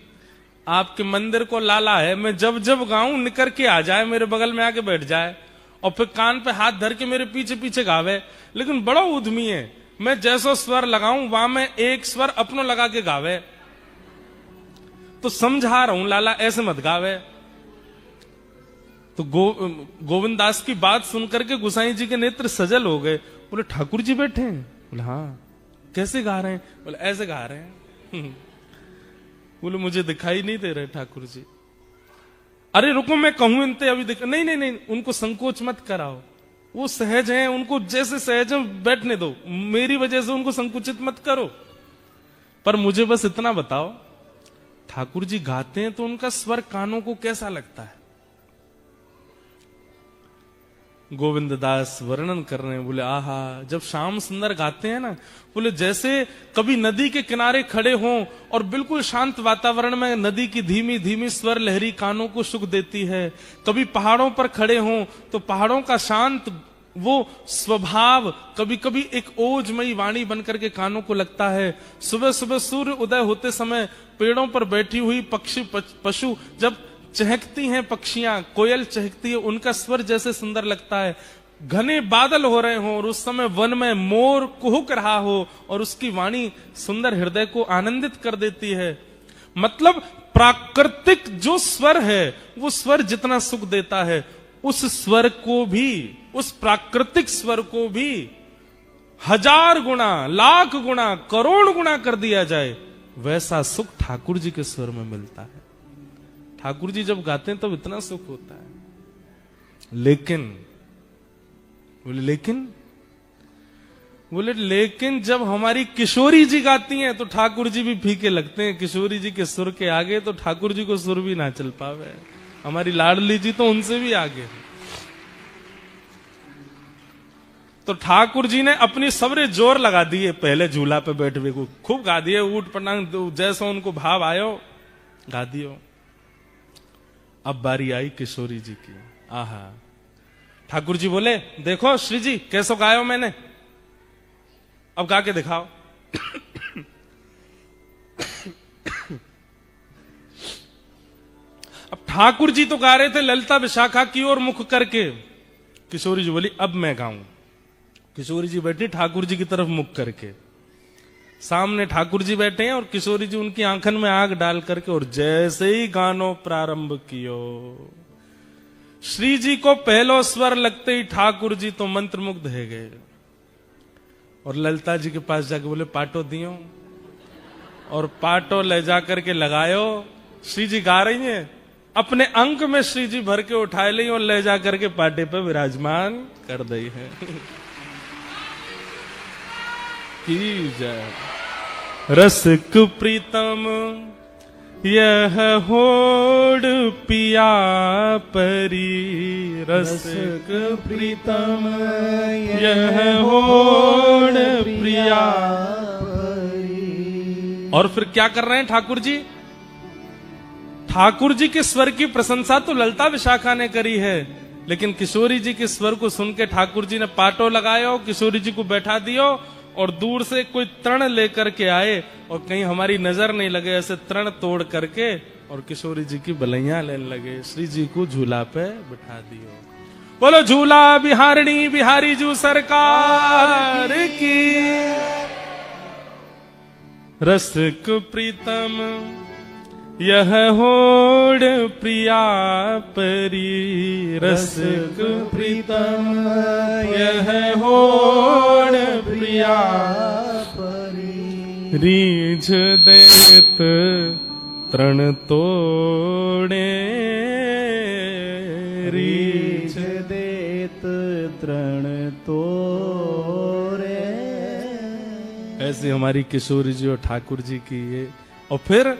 Speaker 1: आपके मंदिर को लाला है, मैं जब जब गाऊं निकर के आ जाए, मेरे बगल में आके बैठ जाए, और फिर कान पे हाथ धर के मेरे पीछे पीछे गावे, लेकिन बड़ा उद्यमी है, मैं जैसो स्वर लगाऊं वहां में एक स्वर अपनो लगा के गावे। तो समझा रहा हूं लाला, ऐसे मत गावे। तो गोविंद दास की बात सुनकर के गुसाई जी के नेत्र सजल हो गए। बोले ठाकुर जी बैठे हैं? बोले हाँ। कैसे गा रहे हैं? बोले ऐसे गा रहे हैं। बोले मुझे दिखाई नहीं दे रहे ठाकुर जी। अरे रुको मैं कहूं इनते अभी दिख, नहीं नहीं नहीं, उनको संकोच मत कराओ, वो सहज हैं, उनको जैसे सहज है बैठने दो, मेरी वजह से उनको संकुचित मत करो। पर मुझे बस इतना बताओ, ठाकुर जी गाते हैं तो उनका स्वर कानों को कैसा लगता है? गोविंद दास वर्णन कर रहे हैं, बोले आहा, जब श्याम सुंदर गाते हैं ना, बोले जैसे कभी नदी के किनारे खड़े हों और बिल्कुल शांत वातावरण में नदी की धीमी धीमी स्वर लहरी कानों को सुख देती है, कभी पहाड़ों पर खड़े हों तो पहाड़ों का शांत वो स्वभाव कभी कभी एक ओजमयी वाणी बनकर के कानों को लगता है। सुबह सुबह सूर्य उदय होते समय पेड़ों पर बैठी हुई पक्षी पशु जब चहकती हैं, पक्षियां कोयल चहकती है, उनका स्वर जैसे सुंदर लगता है। घने बादल हो रहे हों और उस समय वन में मोर कुहुक रहा हो और उसकी वाणी सुंदर हृदय को आनंदित कर देती है। मतलब प्राकृतिक जो स्वर है वो स्वर जितना सुख देता है, उस स्वर को भी, उस प्राकृतिक स्वर को भी 1000 गुना, लाख गुना, करोड़ गुना कर दिया जाए, वैसा सुख ठाकुर जी के स्वर में मिलता है। ठाकुर जी जब गाते हैं तब इतना सुख होता है। लेकिन बोले लेकिन जब हमारी किशोरी जी गाती हैं तो ठाकुर जी भी फीके लगते हैं। किशोरी जी के सुर के आगे तो ठाकुर जी को सुर भी ना चल पावे। हमारी लाडली जी तो उनसे भी आगे है। तो ठाकुर जी ने अपनी सबरे जोर लगा दिए, पहले झूला पे बैठ हुए को खूब गा दिए, ऊट पटांग जैसा उनको भाव आयो गा दियो। अब बारी आई किशोरी जी की। आहा, ठाकुर जी बोले, देखो श्री जी कैसो गायो मैंने, अब गा के दिखाओ। अब ठाकुर जी तो गा रहे थे ललिता विशाखा की ओर मुख करके। किशोरी जी बोली अब मैं गाऊं। किशोरी जी बैठी ठाकुर जी की तरफ मुख करके, सामने ठाकुर जी बैठे हैं और किशोरी जी उनकी आंखन में आग डाल करके, और जैसे ही गानो प्रारंभ कियो, श्री जी को पहलो स्वर लगते ही ठाकुर जी तो मंत्रमुग्ध है गए और ललिता जी के पास जाके बोले पाटो दियो, और पाटो ले जाकर के लगायो। श्री जी गा रही हैं, अपने अंक में श्री जी भर के उठाए ली और ले जाकर के पाटे पे विराजमान कर दी है। की जय। रसिक प्रीतम यह होड़ पिया परी, रसिक प्रीतम यह होड़ प्रिया। और फिर क्या कर रहे हैं ठाकुर जी? ठाकुर जी के स्वर की प्रशंसा तो ललिता विशाखा ने करी है, लेकिन किशोरी जी के स्वर को सुन के ठाकुर जी ने पाटो लगायो, किशोरी जी को बैठा दियो और दूर से कोई तृण लेकर के आए और कहीं हमारी नजर नहीं लगे, ऐसे तृण तोड़ करके और किशोरी जी की बलैया लेने लगे। श्री जी को झूला पे बिठा दियो। बोलो झूला बिहारिणी बिहारी जू सरकार की। रसिक प्रीतम यह होड़ प्रिया परी, रसिक प्रीतम यह होड़ प्रिया परी। रीझ देत तृण तोड़े,
Speaker 2: रीझ देत तृण तोड़े।
Speaker 1: ऐसी हमारी किशोरी जी और ठाकुर जी की ये। और फिर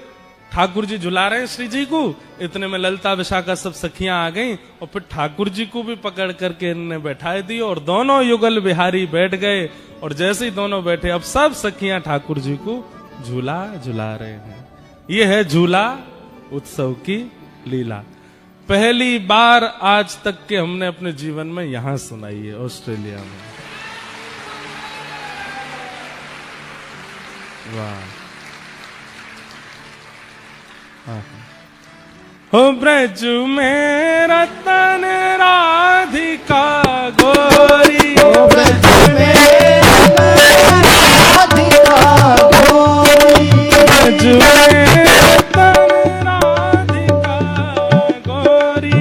Speaker 1: ठाकुर जी झुला रहे हैं श्री जी को, इतने में ललिता विशाखा सब सखियां आ गईं और फिर ठाकुर जी को भी पकड़ करके इन्होंने बैठाए दी और दोनों युगल बिहारी बैठ गए। और जैसे ही दोनों बैठे अब सब सखियां ठाकुर जी को झूला झुला रहे हैं। ये है झूला उत्सव की लीला। पहली बार आज तक के हमने अपने जीवन में यहां सुनाई है, ऑस्ट्रेलिया में। वाह। हो ब्रज में रतन राधिका गोरी,
Speaker 2: हो ब्रज में राधिका गोरी,
Speaker 1: ब्रज में रतन राधिका गोरी,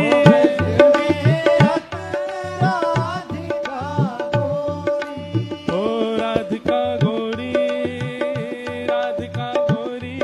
Speaker 1: ओ राधिका गोरी, राधिका गोरी,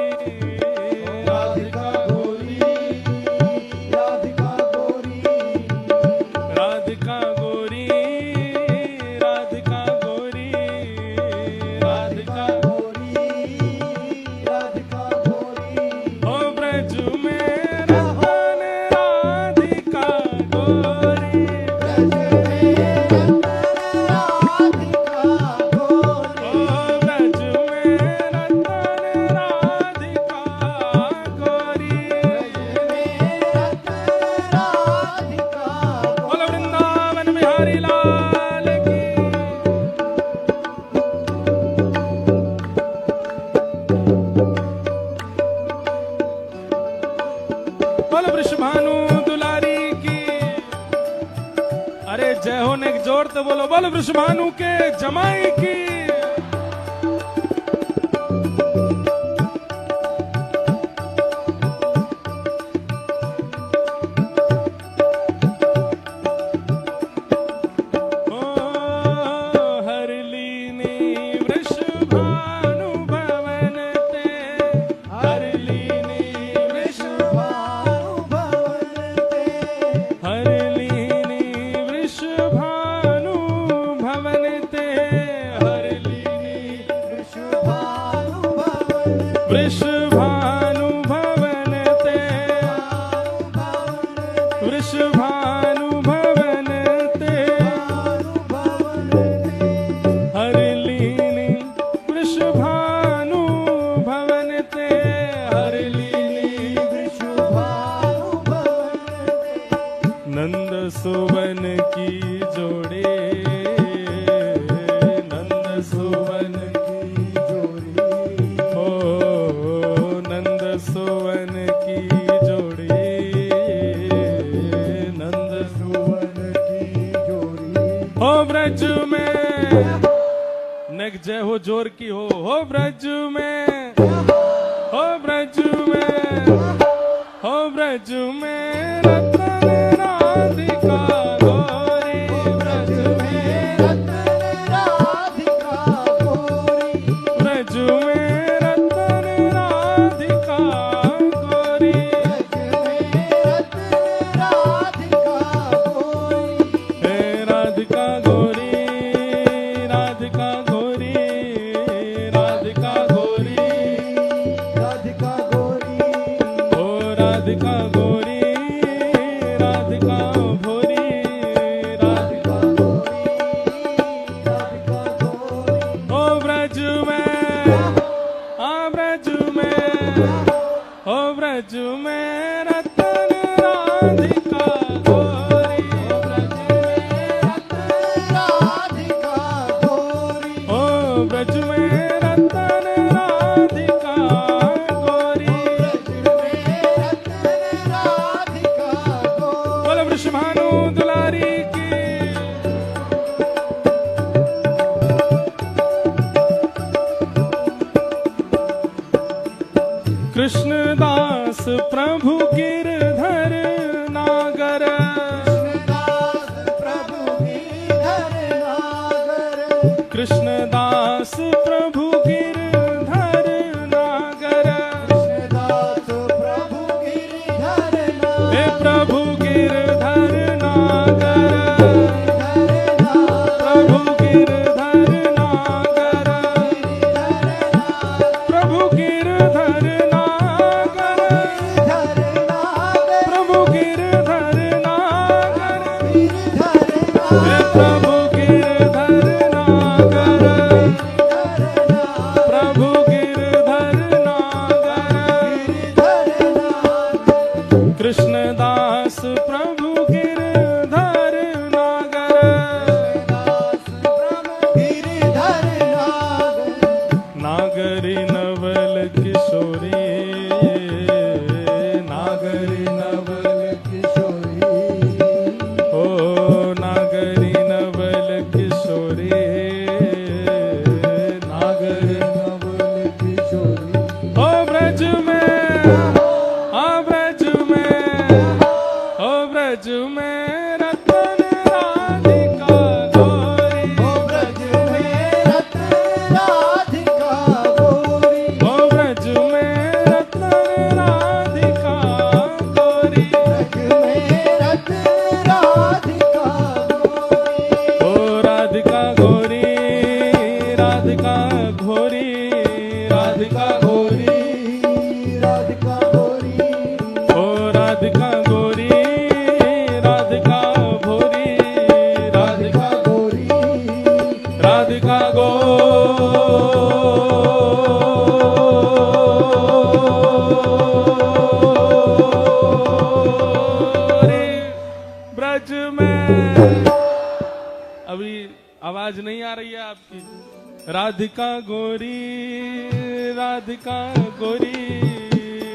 Speaker 1: जय होने की जोर से बोलो, बोलो वृषभानु के जमाई की। वृषभानु भवन ते, वृषभानु भवन ते, हरलीनी वृषभानु भवन ते, हरलीनी
Speaker 2: वृषभानु भवन ते।
Speaker 1: नंद सुवन की जोड़े, नंद सुवन की जोड़ी, सुवन की जोड़ी, नंद सुवन की जोड़ी। हो ब्रज में नेक जय हो जोर की हो ब्रज में, हो ब्रज में, हो ब्रज में रतन राधि ओ ब्रज में रतन राधिका गोरी, ओ ब्रज में रतन राधिका गोरी, बोल वृषभानु दुलारी की। कृष्णदास प्रभु गिरधर नागर, कृष्णदास प्रभु गिरधर नागर, हे प्रभु गिरधर नागर, प्रभु गिरधर नागर, प्रभु गिरधर नागर, प्रभु गिरधर नागर, हे प्रभु गिरधर नागर, प्रभु गिरधर नागर, कृष्णदास प्रभु गिरधर नागर, नागरी नवल किशोरी, नागरी नवल किशोरी, ओ नागरी नवल किशोरी, नागरी नवल किशोरी, ओ ब्रज में, ओ ब्रज में, ओ ब्रज में रतन राधिका गोरी, ओ ब्रज में रतन राधिका गोरी, ओ ब्रज में रतन राधिका गोरी, ओ राधिका गोरी, राधिका घोरी, राधिका घोरी, ओ राधिका गोरी, राधिका भोरी, राधिका राधिका गोरी, ब्रज में। अभी आवाज नहीं आ रही है आपकी। राधिका गोरी, राधिका गोरी,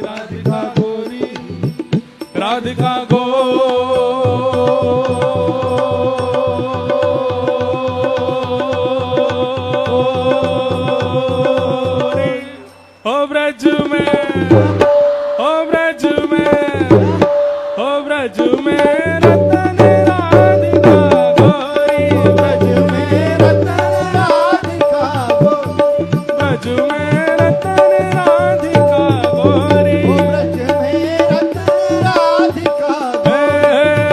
Speaker 1: राधिका गोरी, राधिका गोरी, ओ ब्रज में, ओ ब्रज में, ओ ब्रज में रतन राधिका गोरी, ब्रज में रतन राधिका गोरी, ब्रज में रतन राधिका गोरी, ब्रज में रतन राधिका गोरी,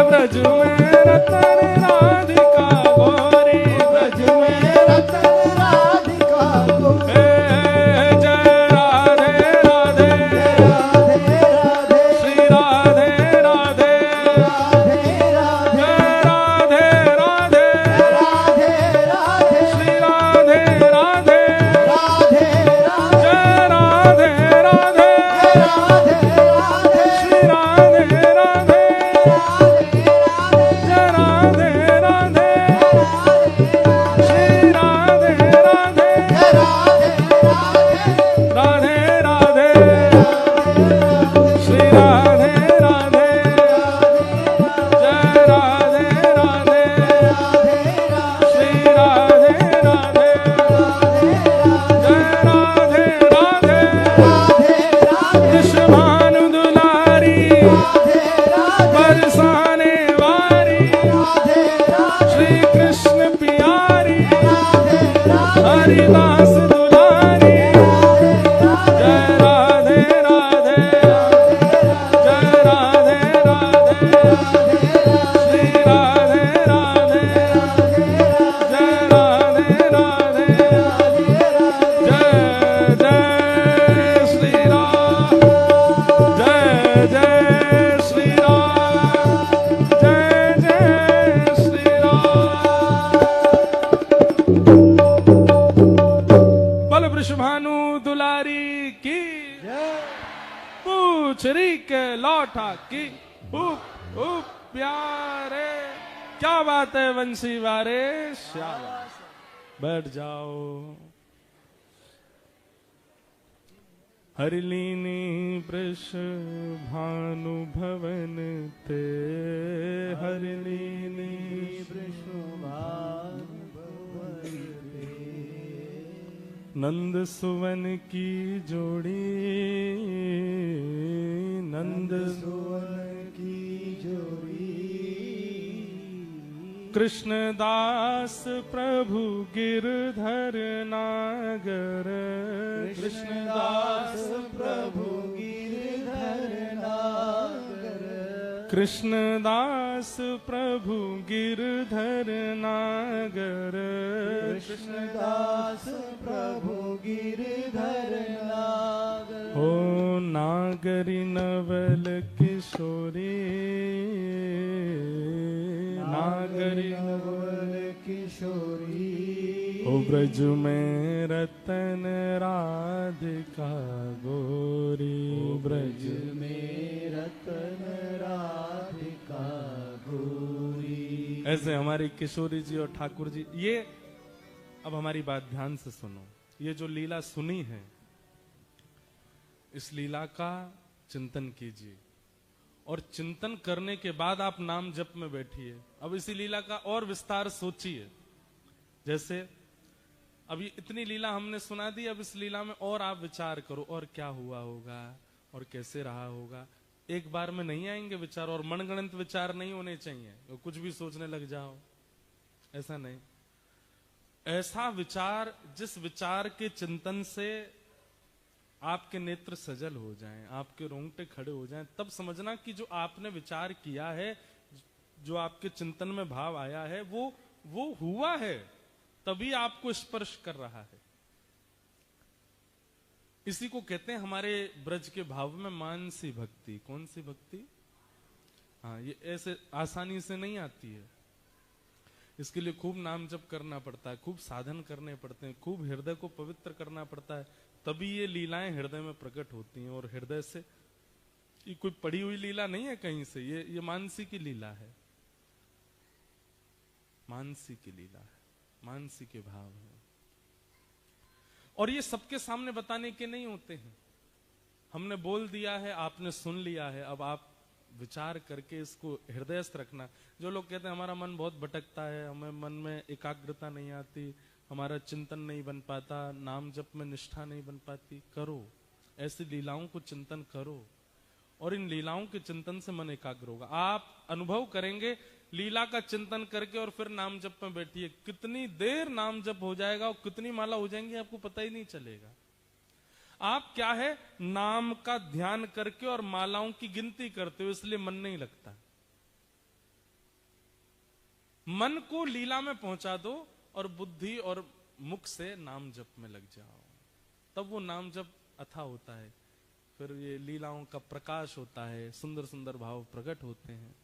Speaker 1: ब्रज में रतन राधिका गोरी, ब्रज में रतन राधिका गोरी, जय राधे राधे, श्री राधे राधे, दुलारी की, पूछरी के लौटा की, उप उप प्यारे। क्या बात है वंशी वारे, शाबाश। बैठ जाओ। हरिलीनी वृष भानु भवन ते, हरिलीनी
Speaker 2: वृष भानु भवन ते,
Speaker 1: नंद सुवन की जोड़ी, नंद
Speaker 2: सुवन की जोड़ी,
Speaker 1: कृष्णदास प्रभु गिरधर नागर,
Speaker 2: कृष्णदास प्रभु गिरधर नागर,
Speaker 1: कृष्णदास प्रभु गिरधर नागर,
Speaker 2: कृष्णदास प्रभु गिरधर नागर,
Speaker 1: हो नागरी नवल किशोरी, नागरी
Speaker 2: नवल किशोरी,
Speaker 1: ओ ब्रज में रतन राधिका गोरी, ब्रज
Speaker 2: में रतन राधिका गोरी।
Speaker 1: ऐसे हमारी किशोरी जी और ठाकुर जी। ये अब हमारी बात ध्यान से सुनो। ये जो लीला सुनी है, इस लीला का चिंतन कीजिए और चिंतन करने के बाद आप नाम जप में बैठिए। अब इसी लीला का और विस्तार सोचिए। जैसे अभी इतनी लीला हमने सुना दी, अब इस लीला में और आप विचार करो, और क्या हुआ होगा और कैसे रहा होगा। एक बार में नहीं आएंगे विचार, और मनगणित विचार नहीं होने चाहिए तो कुछ भी सोचने लग जाओ, ऐसा नहीं। ऐसा विचार, जिस विचार के चिंतन से आपके नेत्र सजल हो जाएं, आपके रोंगटे खड़े हो जाएं, तब समझना कि जो आपने विचार किया है, जो आपके चिंतन में भाव आया है, वो हुआ है, तभी आपको स्पर्श कर रहा है। इसी को कहते हैं हमारे ब्रज के भाव में मानसी भक्ति। कौन सी भक्ति? हाँ, ये ऐसे आसानी से नहीं आती है। इसके लिए खूब नाम जप करना पड़ता है, खूब साधन करने पड़ते हैं, खूब हृदय को पवित्र करना पड़ता है, तभी ये लीलाएं हृदय में प्रकट होती हैं। और हृदय से ये कोई पढ़ी हुई लीला नहीं है कहीं से, ये मानसी की लीला है, मानसी की लीला है, मानसी के भाव है। और ये सबके सामने बताने के नहीं होते हैं। हमने बोल दिया है, आपने सुन लिया है, अब आप विचार करके इसको हृदयस्थ रखना। जो लोग कहते हैं हमारा मन बहुत भटकता है, हमें मन में एकाग्रता नहीं आती, हमारा चिंतन नहीं बन पाता, नाम जप में निष्ठा नहीं बन पाती, करो ऐसी लीलाओं को चिंतन करो, और इन लीलाओं के चिंतन से मन एकाग्र होगा। आप अनुभव करेंगे लीला का चिंतन करके, और फिर नाम जप में बैठिए, कितनी देर नाम जप हो जाएगा और कितनी माला हो जाएंगी आपको पता ही नहीं चलेगा। आप क्या है, नाम का ध्यान करके और मालाओं की गिनती करते हो, इसलिए मन नहीं लगता। मन को लीला में पहुंचा दो और बुद्धि और मुख से नाम जप में लग जाओ, तब वो नाम जप अथा होता है। फिर ये लीलाओं का प्रकाश होता है, सुंदर सुंदर भाव प्रकट होते हैं।